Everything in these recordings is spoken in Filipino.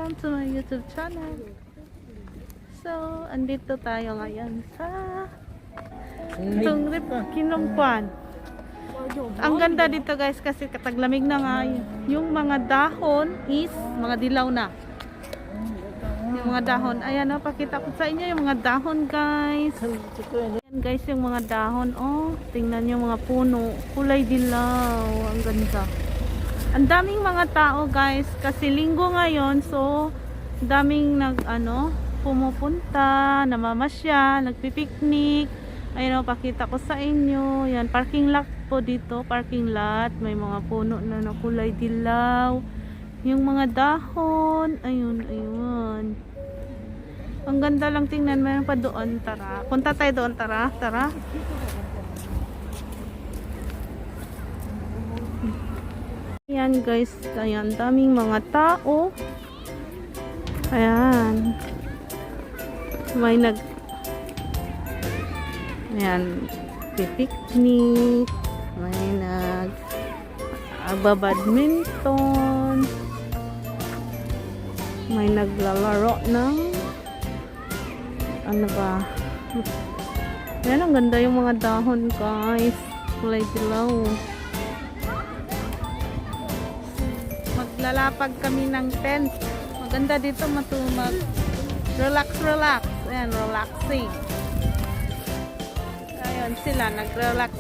Welcome to my YouTube channel. So, andito tayo ngayon sa Tungrip Kinongkwan. Ang ganda dito guys kasi kataglamig na nga yung mga dahon is mga dilaw na. Yung mga dahon, ayan o, pakita ko sa inyo yung mga dahon guys. Ayan guys yung mga dahon, oh, tingnan nyo mga puno, kulay dilaw, ang ganda. Ang daming mga tao guys kasi linggo ngayon, so daming pumupunta, namamasyal, nagpipiknik. Ayun o, pakita ko sa inyo. Yan, parking lot po dito, parking lot. May mga puno na kulay dilaw. Yung mga dahon, ayun, ayun. Ang ganda lang tingnan, mayroon pa doon, tara. Punta tayo doon, tara, tara. Ayan guys, ayan, daming mga tao. Ayan. Ayan, pipiknik. May badminton. May naglalaro ng ano ba? Ayan, ang ganda yung mga dahon guys. Kulay dilaw. Maglalapag kami ng tent. Maganda dito matumag. Relax. Ayan, relaxing. Ayan sila, nag-relax.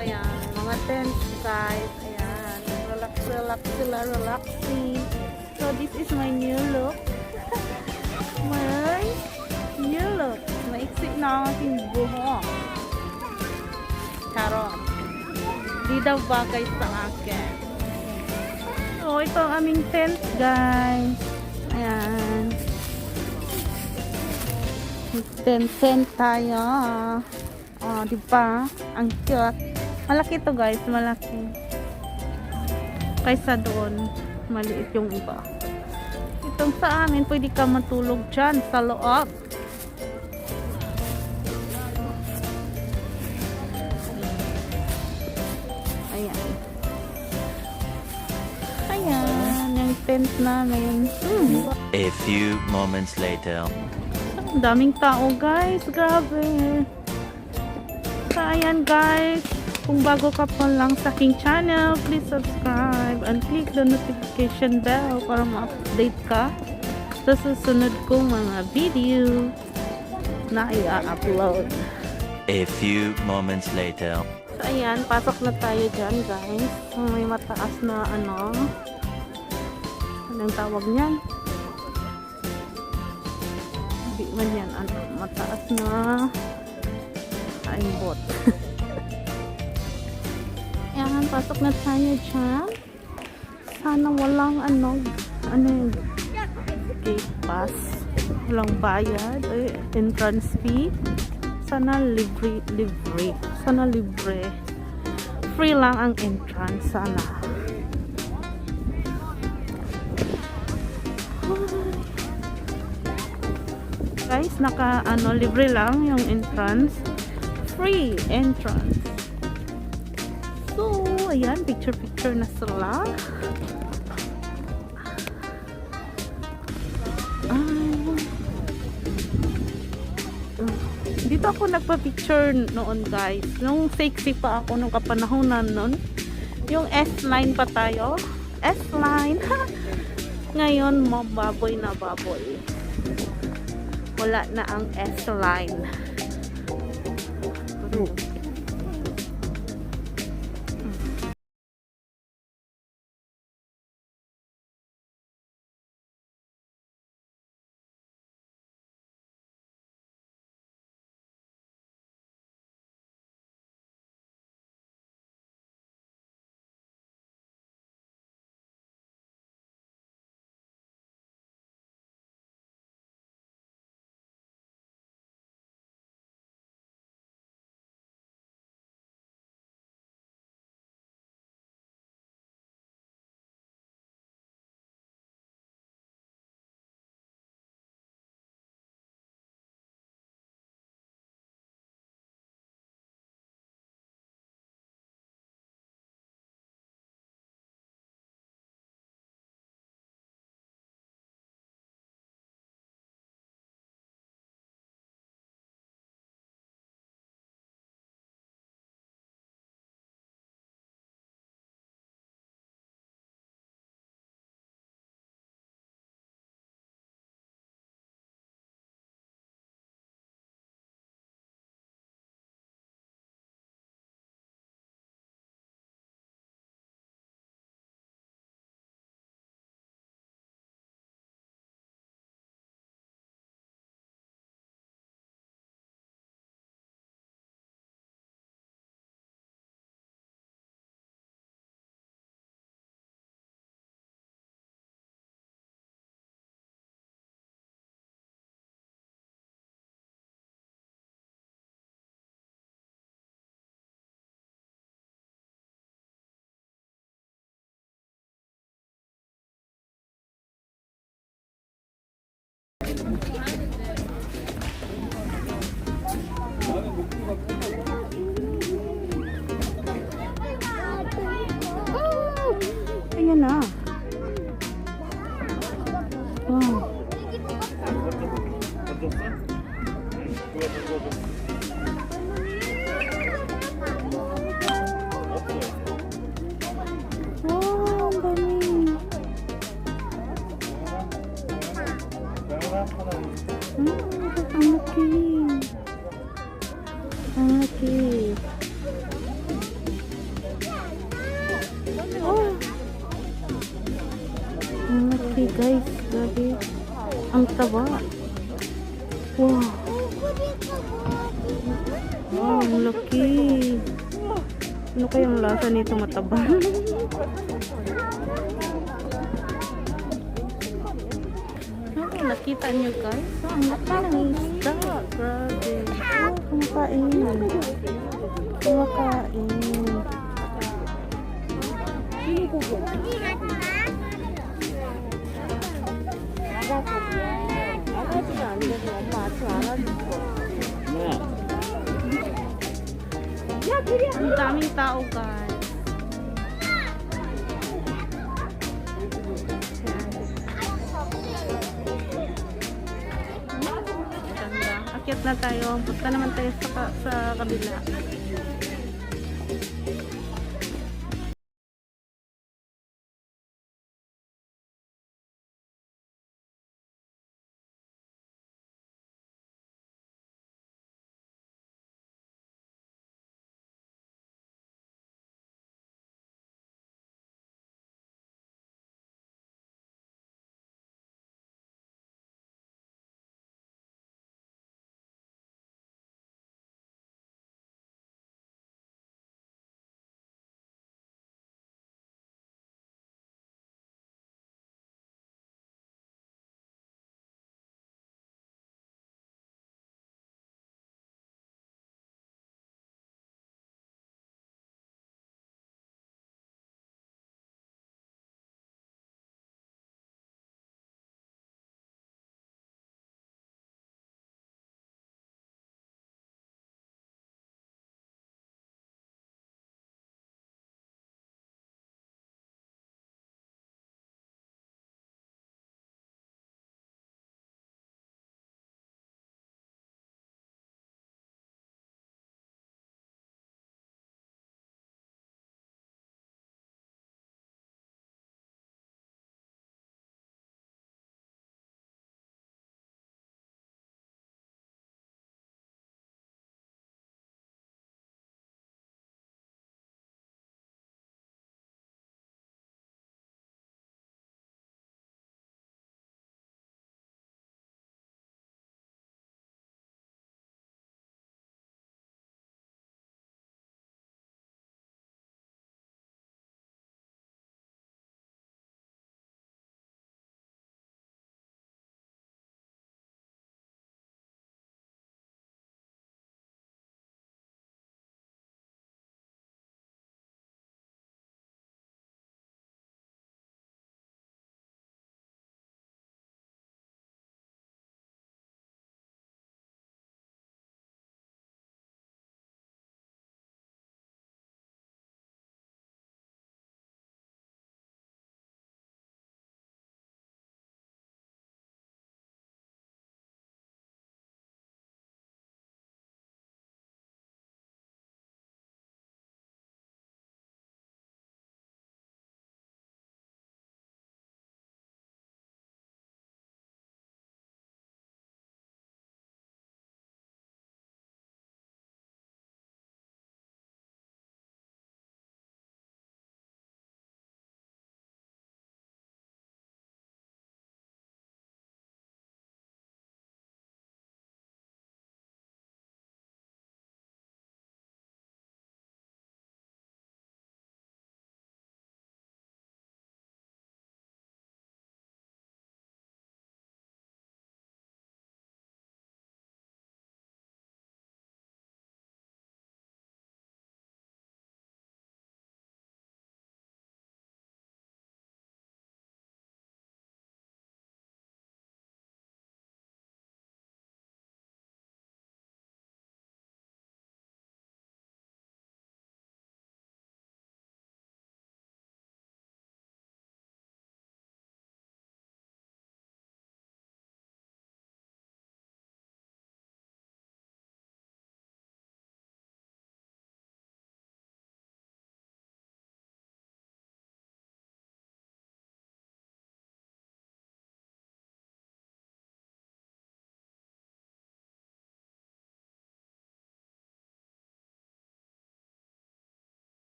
Ayan, mga tent guys. Ayan, relax sila, relaxing. So, this is my new look. My new look. Maiksi na ang aking buhok. Charot. Di daw bagay sa akin. So, ito ang aming tent, guys. Ayan. Tent tayo. Oh, diba? Ang cute. Malaki to guys, malaki. Kaysa doon, maliit yung iba. Itong sa amin, pwede ka matulog dyan sa loob. Ayan. Ayan, yung tent namin. A few moments later. Ang daming tao guys, grabe. So ayan guys, kung bago ka pa lang sa aking channel, please subscribe and click the notification bell para ma-update ka sa susunod kong mga video na i-upload. A few moments later. So ayan, pasok na tayo dyan guys. May mataas na anong tawag niyan? Hindi man yan, mataas na aimbot. Ayan, pasok na tayo dyan. Sana walang yung gate pass. Walang bayad. Entrance fee. Sana libre. Sana libre. Free lang ang entrance. Sana. Guys, libre lang yung entrance. Free entrance. So, ayan, picture na sila. Dito ako nagpa-picture noon guys. Nung sexy pa ako nung kapanahonan noon. Yung S9 pa tayo. S9. Ngayon, baboy na baboy. Wala na ang S-line. Ayan na. Wow. Wow, ang dami. Ang laki. Ang laki. Oh. Ang laki guys. Grabe. Ang taba. Wow. Wow, ang laki. Ano kayang lasa nito mataba? Nakita niyo guys? Ang laki ng isda. Grabe. Oh, kumakain. Kumakain. Ang daming tao guys. Ganda. Akyat na tayo. Punta naman tayo sa kabila.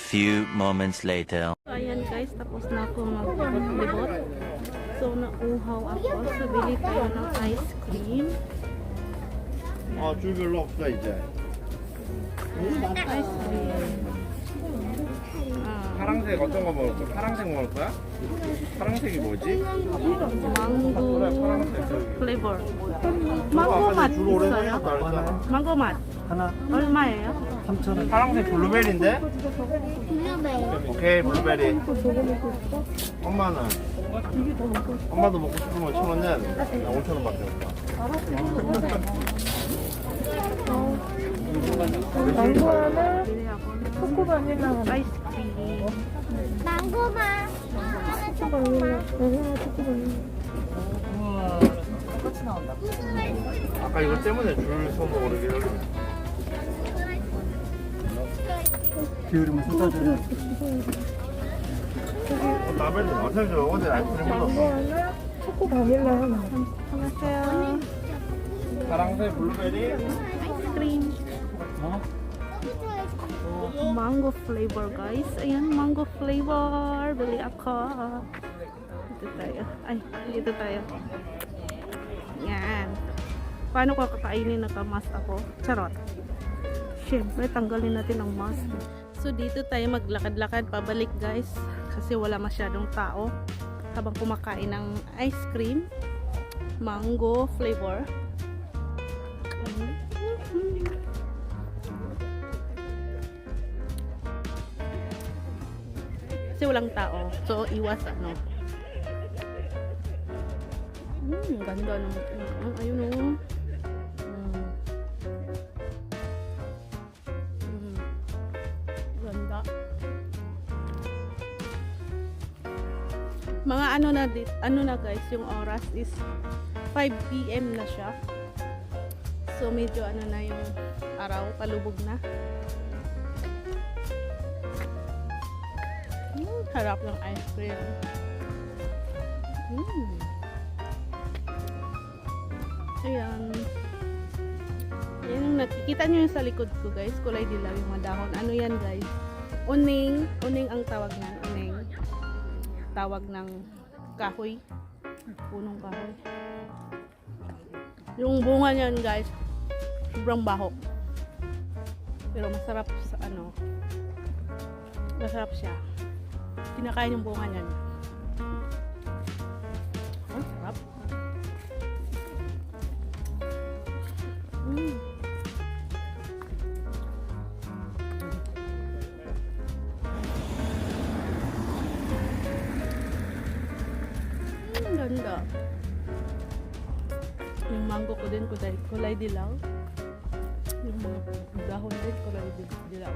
few moments later. So, ayan guys, tapos na ako maglibot-libot. So, nauhaw ako. So, bili tayo ng ice cream. 줄별로 없어 이제. Ice cream. 파란색 어떤 거 먹을 거야? 파란색 먹을 거야? 파란색이 뭐지? Mango 파란색 저기. flavor. Mango 맛 줄 오래 있어요? 생겼다 그랬잖아. Mango 맛. 얼마예요? 파란색 블루베리인데? 오케이 블루베리. 엄마는? 엄마도 먹고 싶으면 1,000원 내야 돼. 나 5,000원밖에 없다. Mango 하나, 초코 바닐라 아이스 크림. 망고만 초코 바닐라. 초코 바닐라. 아까 이거 때문에 줄 서서 오르기를. 라벨은 어차피 저 어제 아이스크림 먹었어. 초코 바닐라 하나. 안녕하세요. 파란색 블루베리. 아이스크림. Mango flavor guys. Ayan, mango flavor. Bili ako. Dito tayo. Ay, dito tayo. Yan. Paano ko kakainin? Naka-mask ako? Charot. Siyempre, tanggalin natin ang mask. So, dito tayo maglakad-lakad pabalik guys. Kasi wala masyadong tao. Habang kumakain ng ice cream. Mango flavor. Kasi walang tao. So, iwas ano. Ganda ng ayun oh. Ganda. Mga ano na guys, yung oras is 5 PM na siya. So, medyo ano na yung araw, palubog na. Harap ng ice cream. Ayan. Ayan yung nakikita nyo yung sa likod ko guys. Kulay dilaw yung mga dahon. Ano yan guys? Uning. Uning ang tawag na. Uning. Tawag ng kahoy. Punong kahoy. Yung bunga niyan guys. Sobrang baho. Pero masarap sa ano. Masarap siya. Kinakain yung bunga niyan. Oh, sarap. Ang ganda. Yung mango ko din kulay dilaw. Yung mga dahon din kulay dilaw.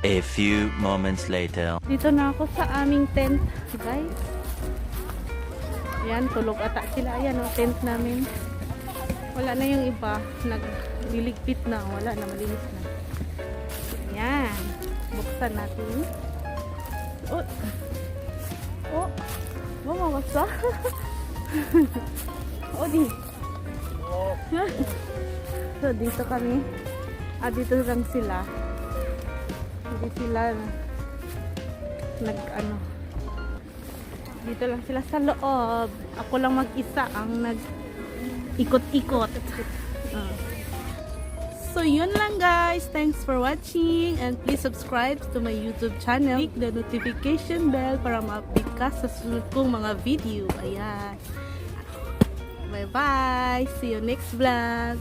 A few moments later. Dito na ako sa aming tent, guys. Ayan, tulog ata sila. Ayan o, tent namin. Wala na yung iba. Nagliligpit na. Wala na, malinis na. Ayan. Buksan natin. Oh. Oh. Mamawasa. Oh, di. So, dito kami. Dito lang sila. Hindi sila nag-ano. Dito lang sila sa loob. Ako lang mag-isa ang nag-ikot-ikot. So, yun lang guys. Thanks for watching. And please subscribe to my YouTube channel. Click the notification bell para ma-update ka sa sunod kong mga video. Ayan. Bye-bye. See you next vlog.